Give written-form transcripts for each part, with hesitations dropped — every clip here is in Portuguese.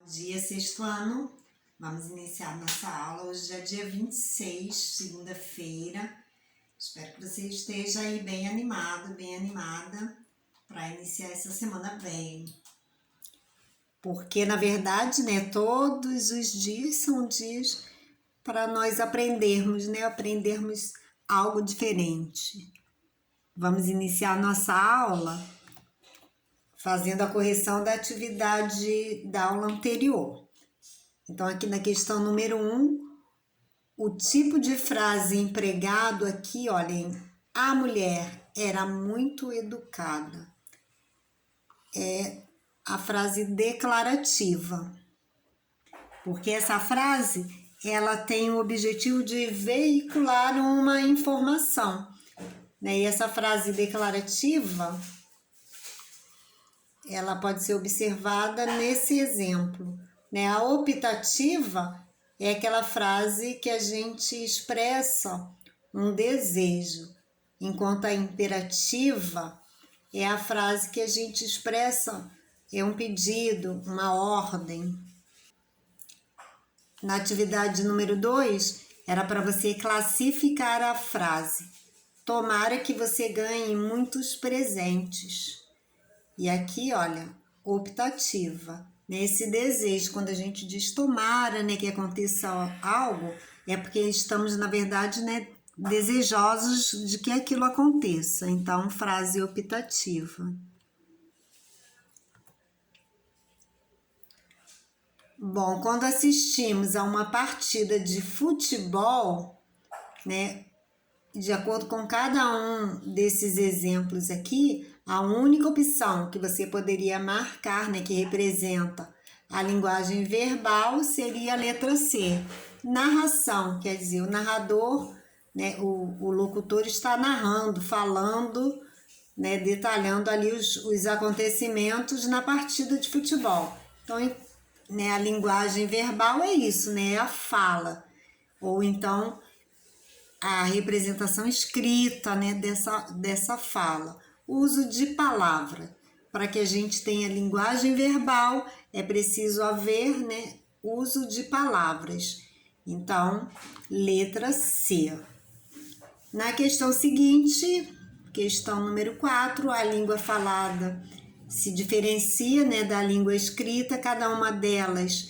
Dia sexto ano, vamos iniciar nossa aula. Hoje é dia 26, segunda-feira. Espero que você esteja aí bem animado, bem animada para iniciar essa semana bem. Porque, na verdade, todos os dias são dias para nós aprendermos, aprendermos algo diferente. Vamos iniciar nossa aula fazendo a correção da atividade da aula anterior. Então, aqui na questão número 1, o tipo de frase empregado aqui, olhem, a mulher era muito educada. É a frase declarativa, porque essa frase, ela tem o objetivo de veicular uma informação, E essa frase declarativa, ela pode ser observada nesse exemplo, A optativa é aquela frase que a gente expressa um desejo, enquanto a imperativa é a frase que a gente expressa um pedido, uma ordem. Na atividade número 2, era para você classificar a frase. Tomara que você ganhe muitos presentes. E aqui, olha, optativa. Esse desejo, quando a gente diz tomara, que aconteça algo, é porque estamos, na verdade, desejosos de que aquilo aconteça. Então, frase optativa. Bom, quando assistimos a uma partida de futebol, de acordo com cada um desses exemplos aqui, a única opção que você poderia marcar, que representa a linguagem verbal, seria a letra C. Narração, quer dizer, o narrador, o locutor está narrando, falando, detalhando ali os acontecimentos na partida de futebol. Então, a linguagem verbal é isso, é a fala. Ou então, a representação escrita, dessa fala. O uso de palavra. Para que a gente tenha linguagem verbal, é preciso haver, uso de palavras. Então, letra C. Na questão seguinte, questão número 4, a língua falada se diferencia, da língua escrita. Cada uma delas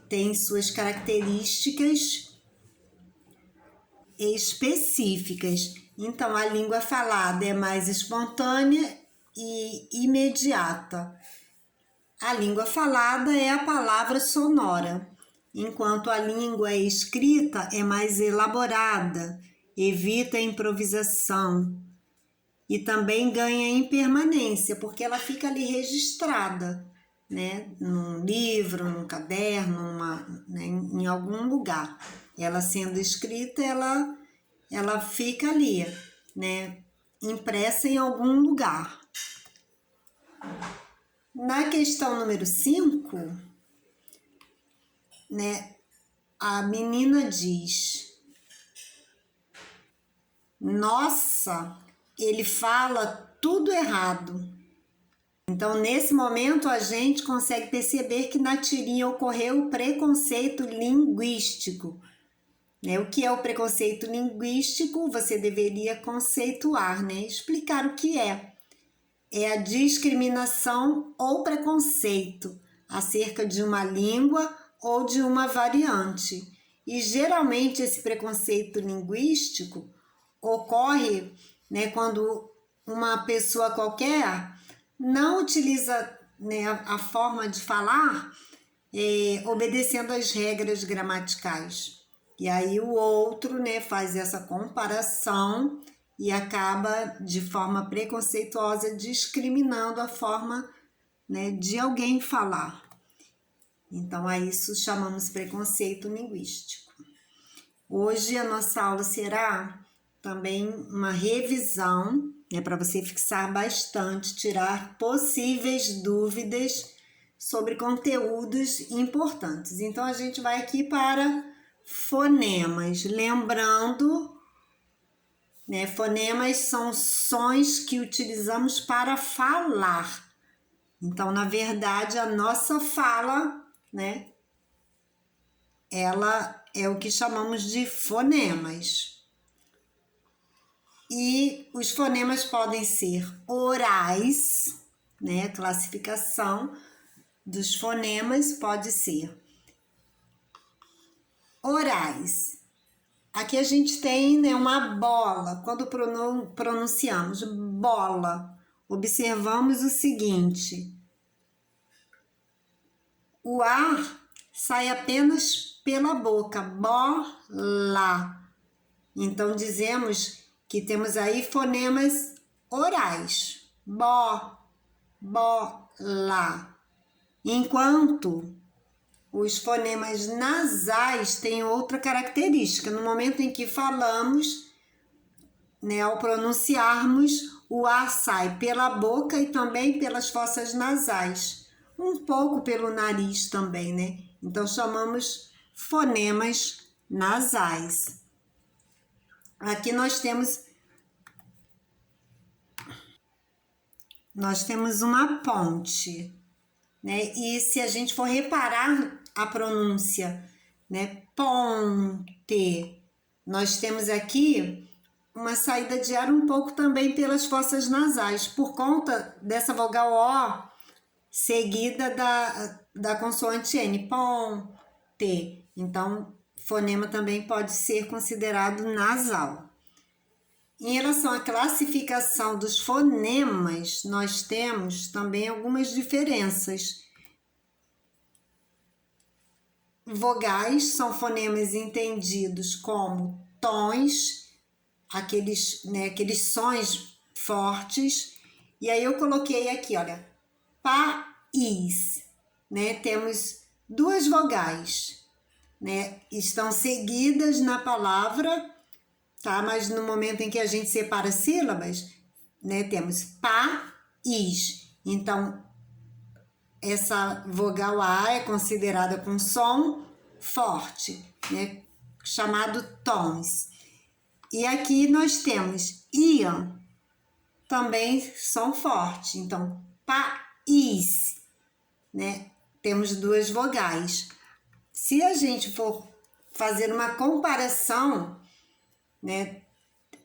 tem suas características específicas. Então, a língua falada é mais espontânea e imediata. A língua falada é a palavra sonora, enquanto a língua escrita é mais elaborada, evita a improvisação e também ganha em permanência, porque ela fica ali registrada, num livro, num caderno, em algum lugar. Ela sendo escrita, ela fica ali, impressa em algum lugar. Na questão número 5, a menina diz: nossa, ele fala tudo errado. Então, nesse momento, a gente consegue perceber que na tirinha ocorreu o preconceito linguístico. O que é o preconceito linguístico? Você deveria conceituar, explicar o que é. É a discriminação ou preconceito acerca de uma língua ou de uma variante. E, geralmente, esse preconceito linguístico ocorre quando uma pessoa qualquer não utiliza a forma de falar obedecendo às regras gramaticais. E aí o outro faz essa comparação e acaba de forma preconceituosa discriminando a forma de alguém falar. Então, a isso chamamos preconceito linguístico. Hoje a nossa aula será também uma revisão, para você fixar bastante, tirar possíveis dúvidas sobre conteúdos importantes. Então, a gente vai aqui para fonemas. Lembrando, fonemas são sons que utilizamos para falar. Então, na verdade, a nossa fala, né? Ela é o que chamamos de fonemas. E os fonemas podem ser orais, né? A classificação dos fonemas pode ser orais. Aqui a gente tem, né, uma bola. Quando pronunciamos bola, observamos o seguinte: o ar sai apenas pela boca, bola. Então dizemos que temos aí fonemas orais, bola. Enquanto os fonemas nasais têm outra característica. No momento em que falamos, né, ao pronunciarmos, o ar sai pela boca e também pelas fossas nasais. Um pouco pelo nariz também, né? Então, chamamos fonemas nasais. Aqui nós temos uma ponte, né? E se a gente for reparar a pronúncia, né? Ponte. Nós temos aqui uma saída de ar um pouco também pelas fossas nasais, por conta dessa vogal O seguida da consoante N. Ponte. Então, fonema também pode ser considerado nasal. Em relação à classificação dos fonemas, nós temos também algumas diferenças. Vogais são fonemas entendidos como tons, aqueles sons fortes. E aí eu coloquei aqui, olha, país, né? Temos duas vogais, né? Estão seguidas na palavra, tá? Mas no momento em que a gente separa sílabas, né? Temos país. Então, essa vogal A é considerada com som forte, né? Chamado tons. E aqui nós temos iam, também som forte. Então, país, né? Temos duas vogais. Se a gente for fazer uma comparação, né?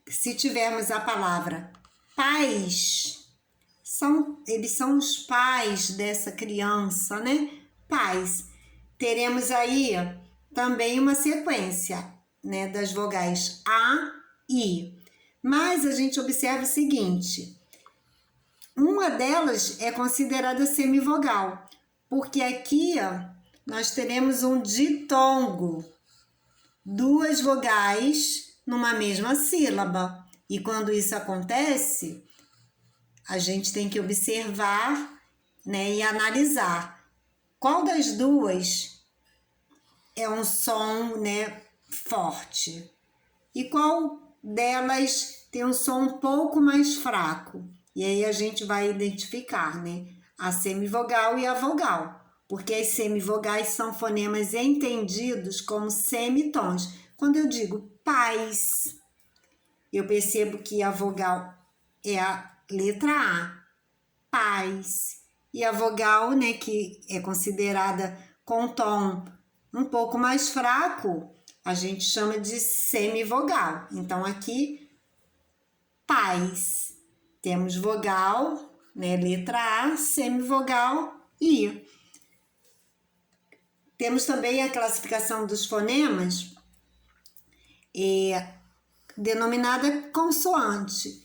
Se tivermos a palavra pais, eles são os pais dessa criança, né? Pais. Teremos aí também uma sequência, né, das vogais A, I. Mas a gente observa o seguinte: uma delas é considerada semivogal, porque aqui nós teremos um ditongo, duas vogais numa mesma sílaba. E quando isso acontece, a gente tem que observar, né, e analisar qual das duas é um som, né, forte e qual delas tem um som um pouco mais fraco. E aí a gente vai identificar, né, a semivogal e a vogal, porque as semivogais são fonemas entendidos como semitons. Quando eu digo pais, eu percebo que a vogal é a letra A, pais. E a vogal, né, que é considerada com tom um pouco mais fraco, a gente chama de semivogal. Então, aqui, pais. Temos vogal, né, letra A, semivogal, I. Temos também a classificação dos fonemas, denominada consoante.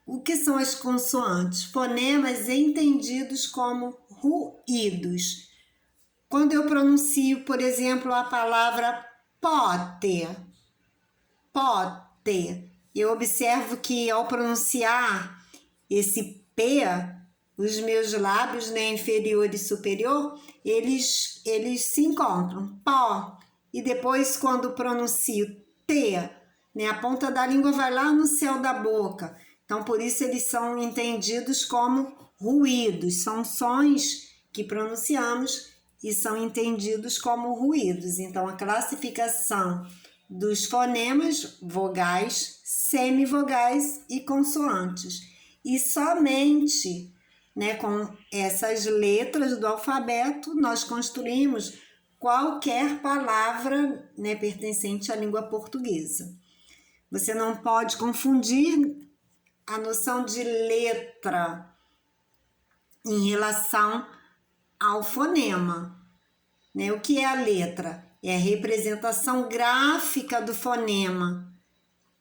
O que são as consoantes? Fonemas entendidos como ruídos. Quando eu pronuncio, por exemplo, a palavra pote, eu observo que ao pronunciar esse P, os meus lábios, né, inferior e superior, eles se encontram, pó. E depois, quando pronuncio T, né, a ponta da língua vai lá no céu da boca. Então, por isso eles são entendidos como ruídos, são sons que pronunciamos e são entendidos como ruídos. Então, a classificação dos fonemas, vogais, semivogais e consoantes. E somente né, com essas letras do alfabeto, nós construímos qualquer palavra, né, pertencente à língua portuguesa. Você não pode confundir a noção de letra em relação ao fonema, né? O que é a letra? É a representação gráfica do fonema,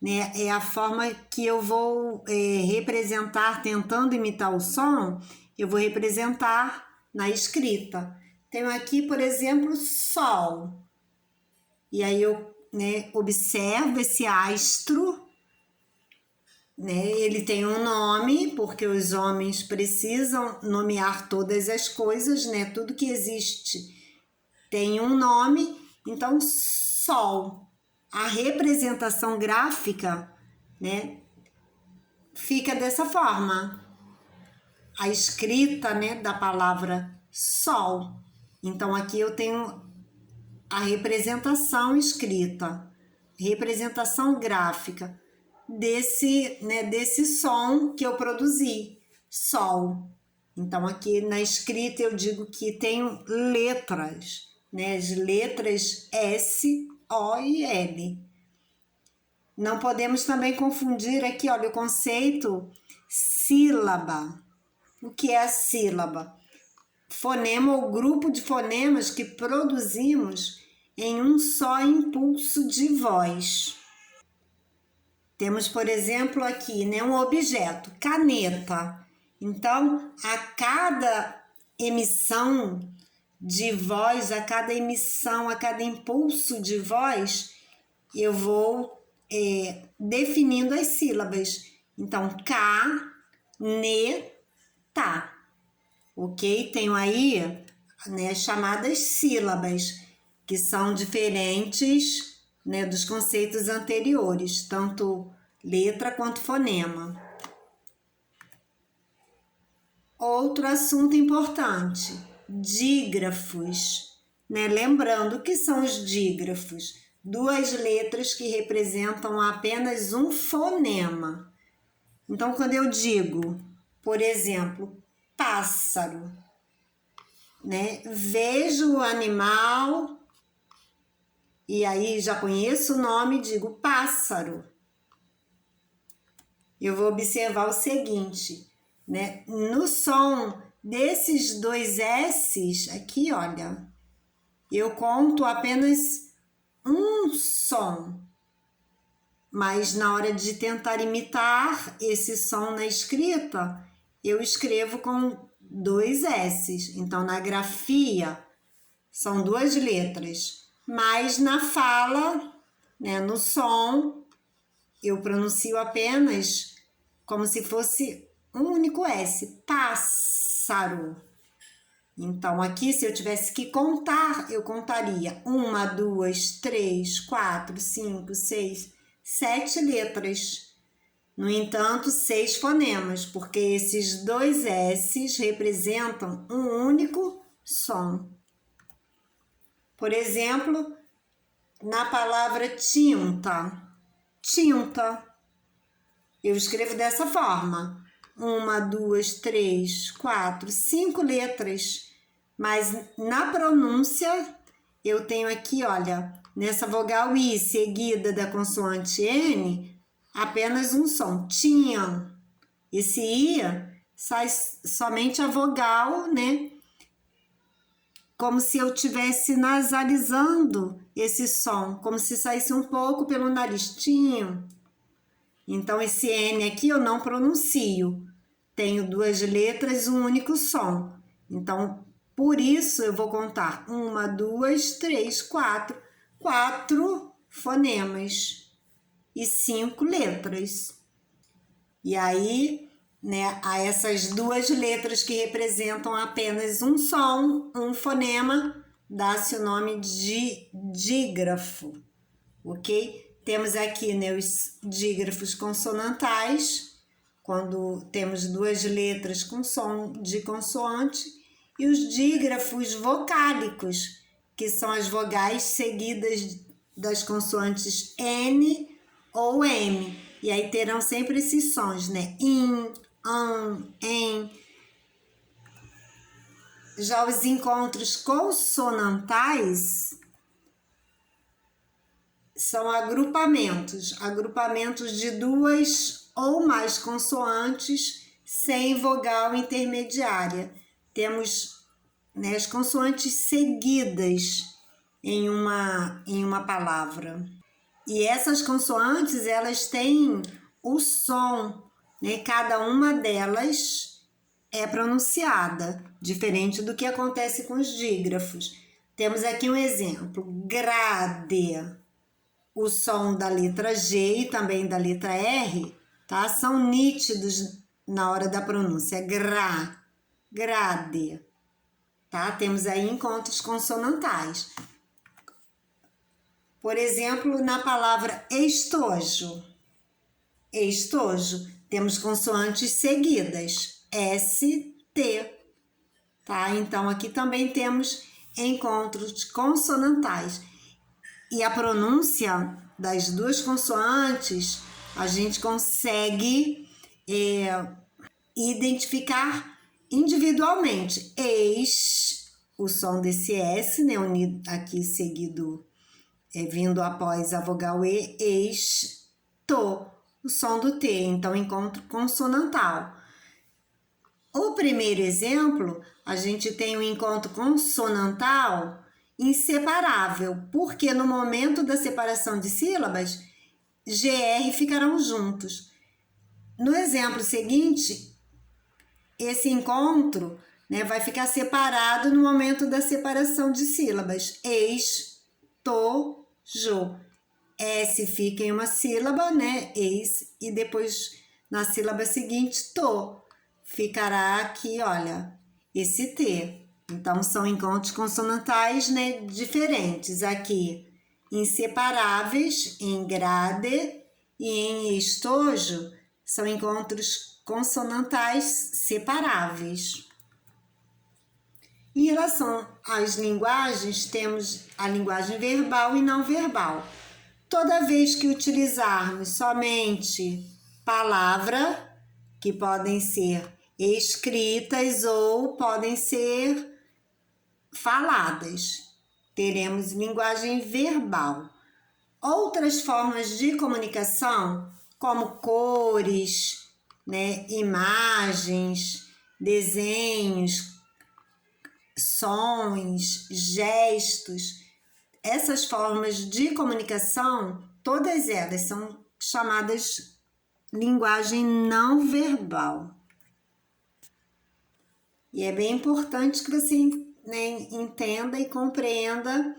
né? É a forma que eu vou representar, tentando imitar o som, eu vou representar na escrita. Tenho aqui, por exemplo, sol. E aí eu, né, observo esse astro, né? Ele tem um nome, porque os homens precisam nomear todas as coisas, né? Tudo que existe tem um nome. Então, sol. A representação gráfica, né, fica dessa forma. A escrita, né, da palavra sol. Então, aqui eu tenho a representação escrita, representação gráfica desse, né, desse som que eu produzi, sol. Então, aqui na escrita eu digo que tenho letras, né, as letras S, O e L. Não podemos também confundir aqui, olha, o conceito sílaba. O que é a sílaba? Fonema ou grupo de fonemas que produzimos em um só impulso de voz. Temos, por exemplo, aqui, né, um objeto, caneta. Então, a cada emissão de voz, a cada emissão, a cada impulso de voz, eu vou definindo as sílabas. Então, tá. Ok? Tenho aí, né, chamadas sílabas, que são diferentes, né, dos conceitos anteriores, tanto letra quanto fonema. Outro assunto importante, dígrafos, né? Lembrando que são os dígrafos, duas letras que representam apenas um fonema. Então, quando eu digo, por exemplo, pássaro, né? Vejo o animal e aí já conheço o nome e digo pássaro. Eu vou observar o seguinte, né? No som desses dois S's aqui, olha, eu conto apenas um som, mas na hora de tentar imitar esse som na escrita, eu escrevo com dois S's. Então, na grafia, são duas letras, mas na fala, né, no som, eu pronuncio apenas como se fosse um único S, pássaro. Então, aqui, se eu tivesse que contar, eu contaria 1, 2, 3, 4, 5, 6, 7 letras. No entanto, 6 fonemas, porque esses dois S's representam um único som. Por exemplo, na palavra tinta, tinta, eu escrevo dessa forma. 1, 2, 3, 4, 5 letras. Mas na pronúncia, eu tenho aqui, olha, nessa vogal I seguida da consoante N, apenas um som, tinha. Esse I sai somente a vogal, né? Como se eu estivesse nasalizando esse som, como se saísse um pouco pelo nariz, tinha. Então, esse N aqui eu não pronuncio. Tenho duas letras, um único som. Então, por isso eu vou contar 1, 2, 3, 4. 4 fonemas e 5 letras. E aí, né, a essas duas letras que representam apenas um som, um fonema, dá-se o nome de dígrafo, ok? Temos aqui, né, os dígrafos consonantais, quando temos duas letras com som de consoante, e os dígrafos vocálicos, que são as vogais seguidas das consoantes N ou M. E aí terão sempre esses sons, né? In, an, en. Já os encontros consonantais são agrupamentos de duas ou mais consoantes sem vogal intermediária. Temos, né, as consoantes seguidas em uma palavra. E essas consoantes, elas têm o som, né? Cada uma delas é pronunciada, diferente do que acontece com os dígrafos. Temos aqui um exemplo, grade. O som da letra G e também da letra R, tá? São nítidos na hora da pronúncia. Grade, tá? Temos aí encontros consonantais. Por exemplo, na palavra estojo. Estojo, temos consoantes seguidas. S, T, tá? Então, aqui também temos encontros consonantais. E a pronúncia das duas consoantes, a gente consegue identificar individualmente. O som desse S, né, unido aqui seguido, vindo após a vogal E, o som do T, então encontro consonantal. O primeiro exemplo, a gente tem um encontro consonantal inseparável, porque no momento da separação de sílabas, GR ficarão juntos. No exemplo seguinte, esse encontro, né, vai ficar separado no momento da separação de sílabas. Estojo. S fica em uma sílaba, né? E depois na sílaba seguinte, ficará aqui, olha, esse T. Então, são encontros consonantais, né, diferentes. Aqui, inseparáveis, em grade e em estojo, são encontros consonantais separáveis. Em relação às linguagens, temos a linguagem verbal e não verbal. Toda vez que utilizarmos somente palavra, que podem ser escritas ou podem ser faladas, teremos linguagem verbal. Outras formas de comunicação, como cores, né, imagens, desenhos, sons, gestos, essas formas de comunicação, todas elas são chamadas linguagem não verbal. E é bem importante que você, né, entenda e compreenda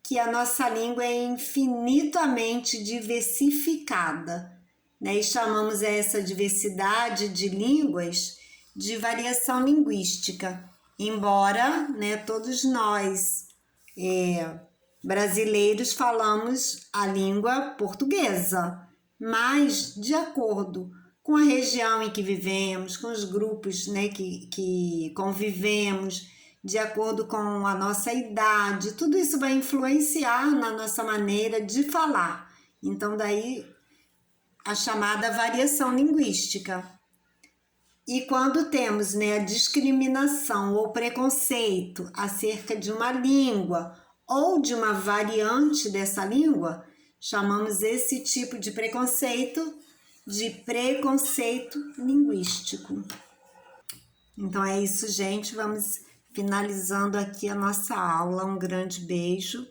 que a nossa língua é infinitamente diversificada, né? E chamamos essa diversidade de línguas de variação linguística, embora, né, todos nós brasileiros falamos a língua portuguesa, mas de acordo com a região em que vivemos, com os grupos, né, que convivemos, de acordo com a nossa idade, tudo isso vai influenciar na nossa maneira de falar. Então, daí a chamada variação linguística. E quando temos, né, a discriminação ou preconceito acerca de uma língua ou de uma variante dessa língua, chamamos esse tipo de preconceito de preconceito linguístico. Então é isso, gente. Vamos finalizando aqui a nossa aula. Um grande beijo